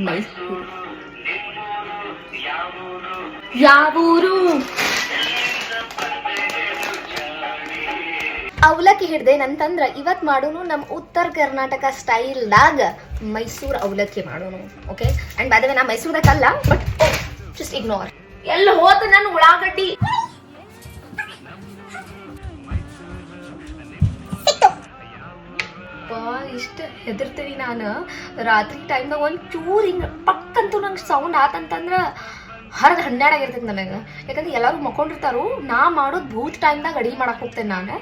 ಮೈಸೂರು. ಯಾವೂರು? ಅವಲಕ್ಕಿ ಹಿಡ್ದೇನಂತಂದ್ರ ಇವತ್ತು ಮಾಡೋನು ನಮ್ಮ ಉತ್ತರ ಕರ್ನಾಟಕ ಸ್ಟೈಲ್ದಾಗ ಮೈಸೂರು ಅವಲಕ್ಕಿ ಮಾಡೋನು. Okay, and by the way ನಾ ಮೈಸೂರದಕ್ಕಲ್ಲ, ಬಟ್ ಜಸ್ಟ್ ಇಗ್ನೋರ್. ಎಲ್ಲ ಹೋತ ನನ್ನ ಉಳ್ಳಾಗಡ್ಡಿ. ಇಷ್ಟ ಹೆದರ್ತೀನಿ ನಾನು. ರಾತ್ರಿ ಟೈಮ್ದಾಗ ಒಂದು ಚೂರು ಹಿಂಗೆ ಪಕ್ಕಂತೂ ನಂಗೆ ಸೌಂಡ್ ಆತಂತಂದ್ರೆ ಹರಿದು 12 ಆಗಿರ್ತೈತೆ ನನಗೆ. ಯಾಕಂದ್ರೆ ಎಲ್ಲರೂ ಮಕ್ಕೊಂಡಿರ್ತಾರು. ನಾ ಮಾಡೋದು ಭೂತ್ ಟೈಮ್ದಾಗ ಅಡಿಗೆ ಮಾಡಕ್ಕೆ ಹೋಗ್ತೇನೆ ನಾನು.